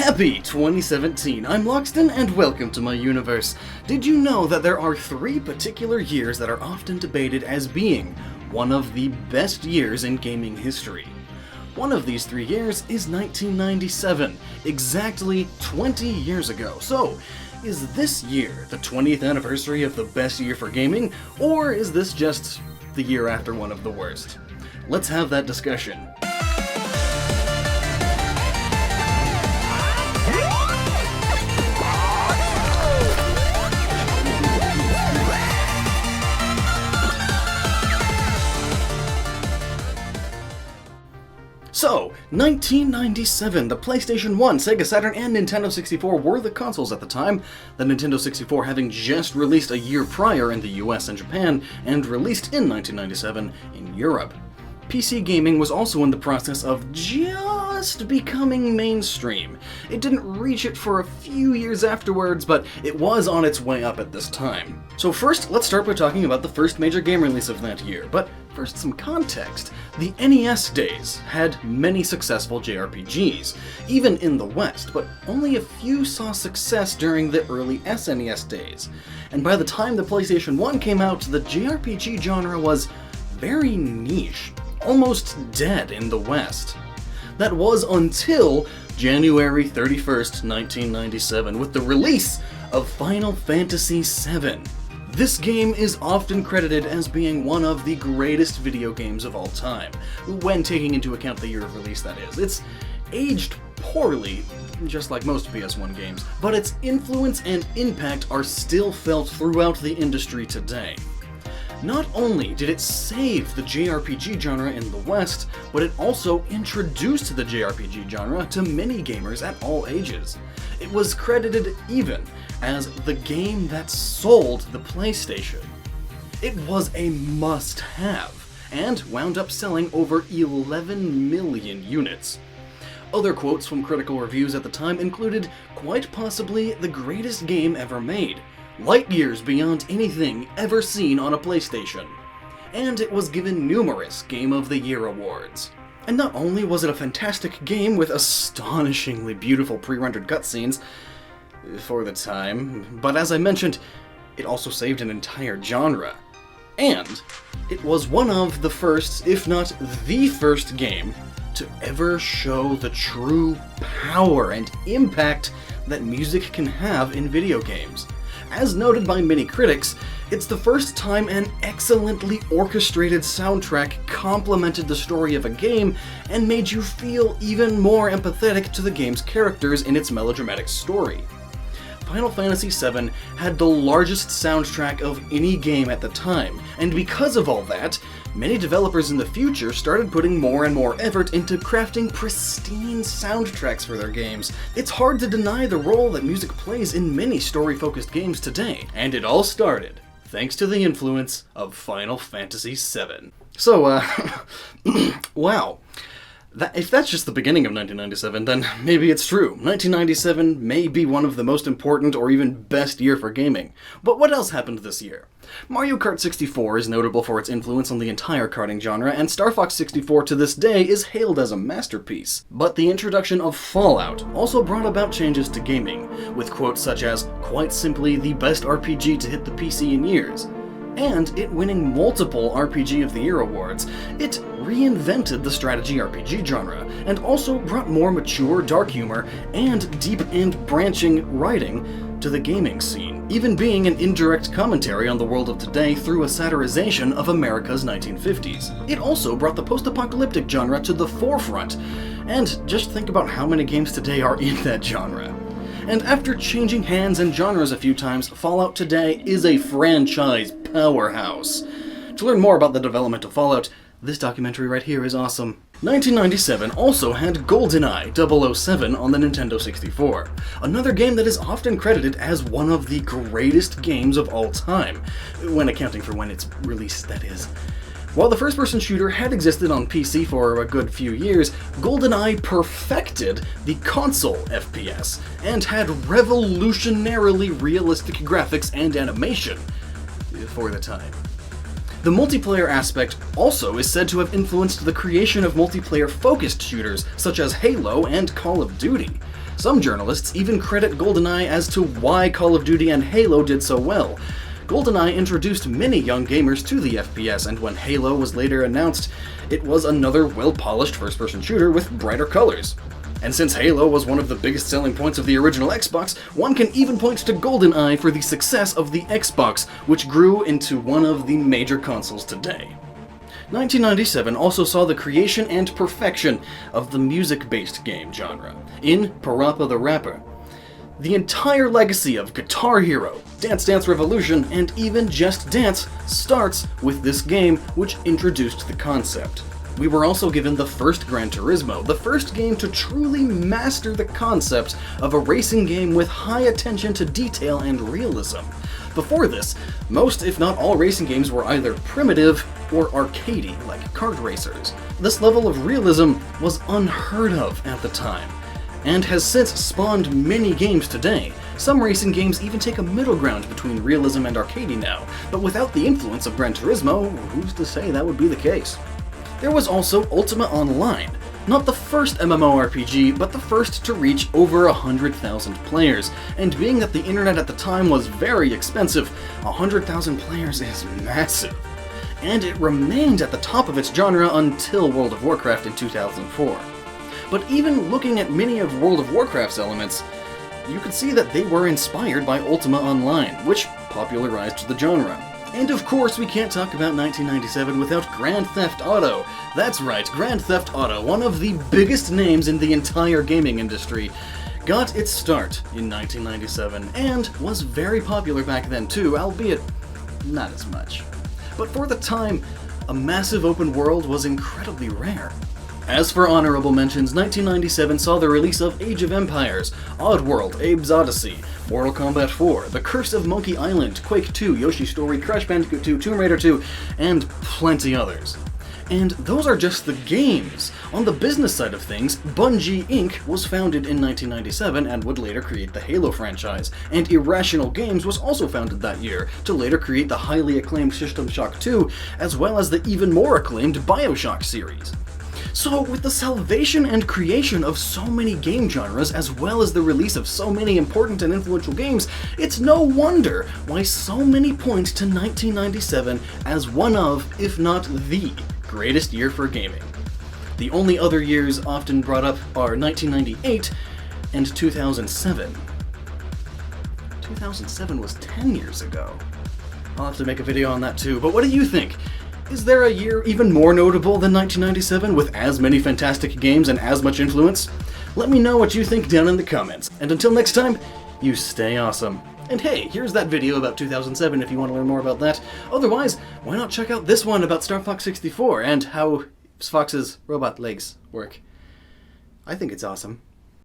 Happy 2017! I'm Lockstin and welcome to my universe. Did you know that there are 3 particular years that are often debated as being one of the best years in gaming history? One of these 3 years is 1997, exactly 20 years ago. So, is this year the 20th anniversary of the best year for gaming, or is this just the year after one of the worst? Let's have that discussion. So, 1997, the PlayStation 1, Sega Saturn, and Nintendo 64 were the consoles at the time, the Nintendo 64 having just released a year prior in the US and Japan, and released in 1997 in Europe. PC gaming was also in the process of just becoming mainstream. It didn't reach it for a few years afterwards, but it was on its way up at this time. So first, let's start by talking about the first major game release of that year, but first some context. The NES days had many successful JRPGs, even in the West, but only a few saw success during the early SNES days. And by the time the PlayStation 1 came out, the JRPG genre was very niche, almost dead in the West. That was until January 31st, 1997, with the release of Final Fantasy VII. This game is often credited as being one of the greatest video games of all time, when taking into account the year of release, that is. It's aged poorly, just like most PS1 games, but its influence and impact are still felt throughout the industry today. Not only did it save the JRPG genre in the West, but it also introduced the JRPG genre to many gamers at all ages. It was credited even as the game that sold the PlayStation. It was a must-have, and wound up selling over 11 million units. Other quotes from critical reviews at the time included, quite possibly the greatest game ever made, light years beyond anything ever seen on a PlayStation. And it was given numerous Game of the Year awards. And not only was it a fantastic game with astonishingly beautiful pre-rendered cutscenes for the time, but as I mentioned, it also saved an entire genre. And it was one of the first, if not the first game, to ever show the true power and impact that music can have in video games. As noted by many critics, it's the first time an excellently orchestrated soundtrack complemented the story of a game and made you feel even more empathetic to the game's characters in its melodramatic story. Final Fantasy VII had the largest soundtrack of any game at the time, and because of all that, many developers in the future started putting more and more effort into crafting pristine soundtracks for their games. It's hard to deny the role that music plays in many story-focused games today, and it all started thanks to the influence of Final Fantasy VII. So, wow. If that's just the beginning of 1997, then maybe it's true. 1997 may be one of the most important or even best year for gaming. But what else happened this year? Mario Kart 64 is notable for its influence on the entire karting genre, and Star Fox 64 to this day is hailed as a masterpiece. But the introduction of Fallout also brought about changes to gaming, with quotes such as, quite simply the best RPG to hit the PC in years. And it winning multiple RPG of the Year awards, it reinvented the strategy RPG genre, and also brought more mature dark humor and deep and branching writing to the gaming scene, even being an indirect commentary on the world of today through a satirization of America's 1950s. It also brought the post-apocalyptic genre to the forefront, and just think about how many games today are in that genre. And after changing hands and genres a few times, Fallout today is a franchise powerhouse. To learn more about the development of Fallout, this documentary right here is awesome. 1997 also had Goldeneye 007 on the Nintendo 64, another game that is often credited as one of the greatest games of all time, when accounting for when it's released, that is. While the first-person shooter had existed on PC for a good few years, Goldeneye perfected the console FPS and had revolutionarily realistic graphics and animation for the time. The multiplayer aspect also is said to have influenced the creation of multiplayer-focused shooters such as Halo and Call of Duty. Some journalists even credit Goldeneye as to why Call of Duty and Halo did so well. Goldeneye introduced many young gamers to the FPS, and when Halo was later announced, it was another well-polished first-person shooter with brighter colors. And since Halo was one of the biggest selling points of the original Xbox, one can even point to GoldenEye for the success of the Xbox, which grew into one of the major consoles today. 1997 also saw the creation and perfection of the music-based game genre, in Parappa the Rapper. The entire legacy of Guitar Hero, Dance Dance Revolution, and even Just Dance starts with this game, which introduced the concept. We were also given the first Gran Turismo, the first game to truly master the concept of a racing game with high attention to detail and realism. Before this, most if not all racing games were either primitive or arcadey, like kart racers. This level of realism was unheard of at the time, and has since spawned many games today. Some racing games even take a middle ground between realism and arcadey now, but without the influence of Gran Turismo, who's to say that would be the case? There was also Ultima Online, not the first MMORPG, but the first to reach over 100,000 players, and being that the internet at the time was very expensive, 100,000 players is massive. And it remained at the top of its genre until World of Warcraft in 2004. But even looking at many of World of Warcraft's elements, you could see that they were inspired by Ultima Online, which popularized the genre. And of course, we can't talk about 1997 without Grand Theft Auto. That's right, Grand Theft Auto, one of the biggest names in the entire gaming industry, got its start in 1997, and was very popular back then too, albeit not as much. But for the time, a massive open world was incredibly rare. As for honorable mentions, 1997 saw the release of Age of Empires, Oddworld, Abe's Odyssey, Mortal Kombat 4, The Curse of Monkey Island, Quake 2, Yoshi's Story, Crash Bandicoot 2, Tomb Raider 2, and plenty others. And those are just the games. On the business side of things, Bungie Inc. was founded in 1997 and would later create the Halo franchise, and Irrational Games was also founded that year, to later create the highly acclaimed System Shock 2, as well as the even more acclaimed BioShock series. So, with the salvation and creation of so many game genres, as well as the release of so many important and influential games, it's no wonder why so many point to 1997 as one of, if not the, greatest year for gaming. The only other years often brought up are 1998 and 2007. 2007 was 10 years ago. I'll have to make a video on that too, but what do you think? Is there a year even more notable than 1997 with as many fantastic games and as much influence? Let me know what you think down in the comments. And until next time, you stay awesome. And hey, here's that video about 2007 if you want to learn more about that. Otherwise, why not check out this one about Star Fox 64 and how Fox's robot legs work. I think it's awesome.